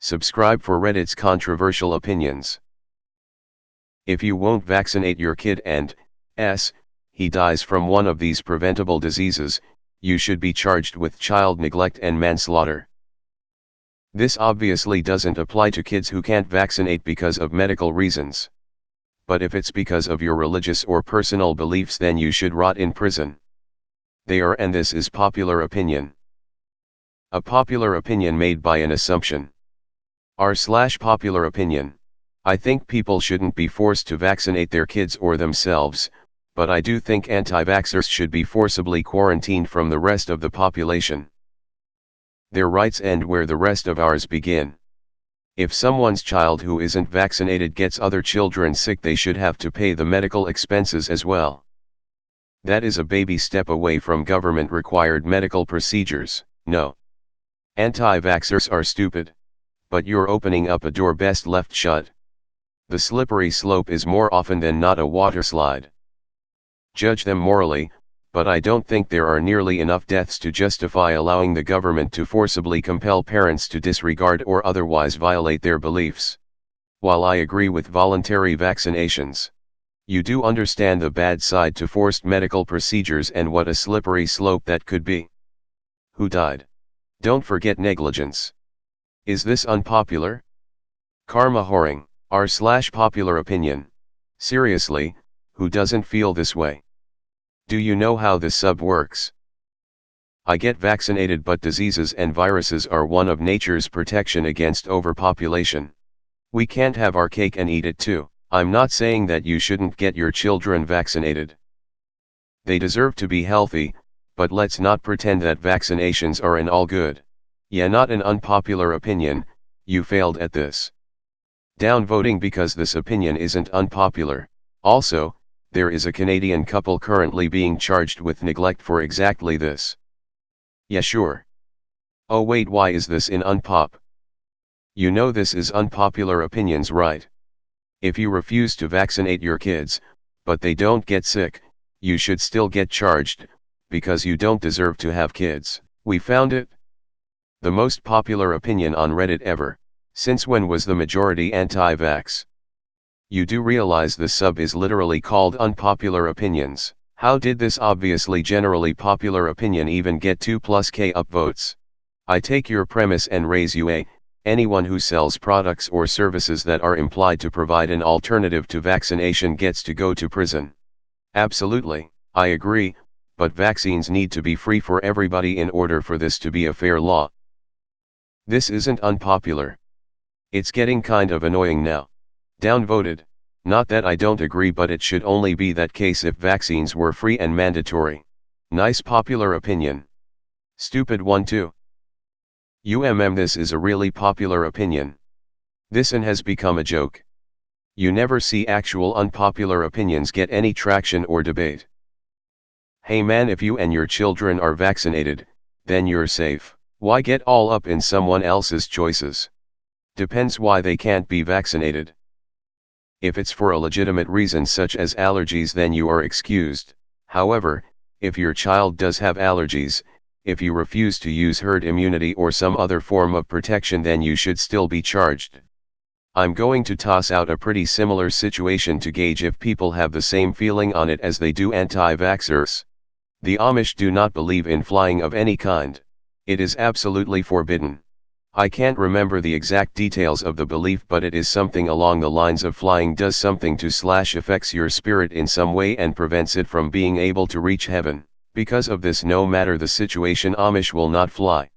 Subscribe for Reddit's controversial opinions. If you won't vaccinate your kid and he dies from one of these preventable diseases, you should be charged with child neglect and manslaughter. This obviously doesn't apply to kids who can't vaccinate because of medical reasons. But if it's because of your religious or personal beliefs, then you should rot in prison. And this is popular opinion. A popular opinion made by an assumption. r/popular opinion. I think people shouldn't be forced to vaccinate their kids or themselves, but I do think anti-vaxxers should be forcibly quarantined from the rest of the population. Their rights end where the rest of ours begin. If someone's child who isn't vaccinated gets other children sick, they should have to pay the medical expenses as well. That is a baby step away from government-required medical procedures. No. Anti-vaxxers are stupid. But you're opening up a door best left shut. The slippery slope is more often than not a waterslide. Judge them morally, but I don't think there are nearly enough deaths to justify allowing the government to forcibly compel parents to disregard or otherwise violate their beliefs. While I agree with voluntary vaccinations, you do understand the bad side to forced medical procedures and what a slippery slope that could be. Who died? Don't forget negligence. Is this unpopular? Karma whoring. r/popular opinion. Seriously, who doesn't feel this way? Do you know how this sub works? I get vaccinated, but diseases and viruses are one of nature's protection against overpopulation. We can't have our cake and eat it too. I'm not saying that you shouldn't get your children vaccinated. They deserve to be healthy, but let's not pretend that vaccinations are an all good. Yeah, not an unpopular opinion, you failed at this. Downvoting because this opinion isn't unpopular. Also, there is a Canadian couple currently being charged with neglect for exactly this. Yeah, sure. Oh wait, why is this in Unpop? You know this is unpopular opinions, right? If you refuse to vaccinate your kids, but they don't get sick, you should still get charged, because you don't deserve to have kids. We found it. The most popular opinion on Reddit ever. Since when was the majority anti-vax? You do realize the sub is literally called Unpopular Opinions. How did this obviously generally popular opinion even get 2+K upvotes? I take your premise and raise you a, anyone who sells products or services that are implied to provide an alternative to vaccination gets to go to prison. Absolutely, I agree, but vaccines need to be free for everybody in order for this to be a fair law. This isn't unpopular. It's getting kind of annoying now. Downvoted. Not that I don't agree, but it should only be that case if vaccines were free and mandatory. Nice popular opinion. Stupid one too. This is a really popular opinion. This one has become a joke. You never see actual unpopular opinions get any traction or debate. Hey man, if you and your children are vaccinated, then you're safe. Why get all up in someone else's choices? Depends why they can't be vaccinated. If it's for a legitimate reason such as allergies, then you are excused. However, if your child does have allergies, if you refuse to use herd immunity or some other form of protection, then you should still be charged. I'm going to toss out a pretty similar situation to gauge if people have the same feeling on it as they do anti-vaxxers. The Amish do not believe in flying of any kind. It is absolutely forbidden. I can't remember the exact details of the belief, but it is something along the lines of flying does something to / affects your spirit in some way and prevents it from being able to reach heaven. Because of this, no matter the situation, Amish will not fly.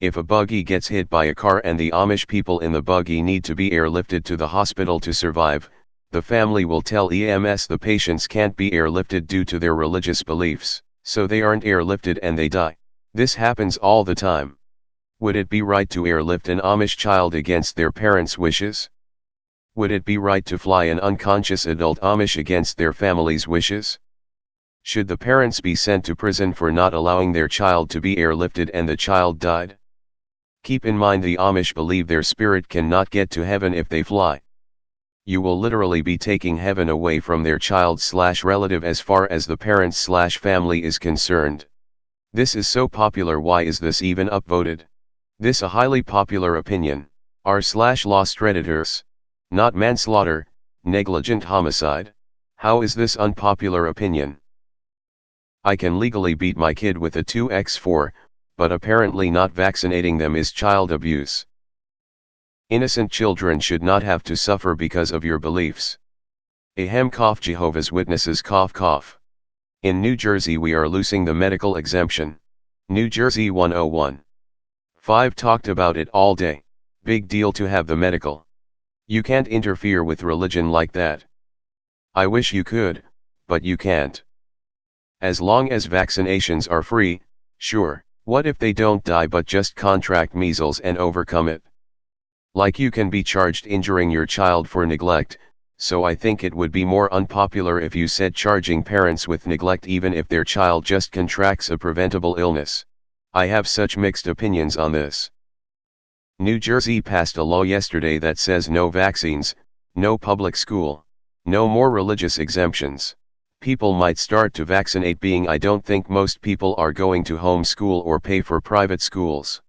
If a buggy gets hit by a car and the Amish people in the buggy need to be airlifted to the hospital to survive, the family will tell EMS the patients can't be airlifted due to their religious beliefs, so they aren't airlifted and they die. This happens all the time. Would it be right to airlift an Amish child against their parents' wishes? Would it be right to fly an unconscious adult Amish against their family's wishes? Should the parents be sent to prison for not allowing their child to be airlifted and the child died? Keep in mind, the Amish believe their spirit cannot get to heaven if they fly. You will literally be taking heaven away from their child/relative as far as the parents/family is concerned. This is so popular, why is this even upvoted? This a highly popular opinion. r/lost creditors. Not manslaughter, negligent homicide. How is this unpopular opinion? I can legally beat my kid with a 2x4, but apparently not vaccinating them is child abuse. Innocent children should not have to suffer because of your beliefs. Ahem cough Jehovah's Witnesses cough cough. In New Jersey we are losing the medical exemption. New Jersey 101. 5 talked about it all day. Big deal to have the medical. You can't interfere with religion like that. I wish you could, but you can't. As long as vaccinations are free, sure. What if they don't die but just contract measles and overcome it? Like you can be charged injuring your child for neglect, so I think it would be more unpopular if you said charging parents with neglect even if their child just contracts a preventable illness. I have such mixed opinions on this. New Jersey passed a law yesterday that says no vaccines, no public school, no more religious exemptions. People might start to vaccinate being I don't think most people are going to homeschool or pay for private schools.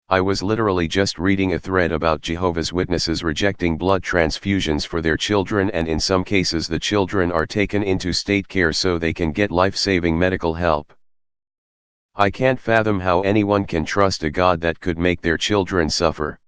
I was literally just reading a thread about Jehovah's Witnesses rejecting blood transfusions for their children, and in some cases the children are taken into state care so they can get life-saving medical help. I can't fathom how anyone can trust a God that could make their children suffer.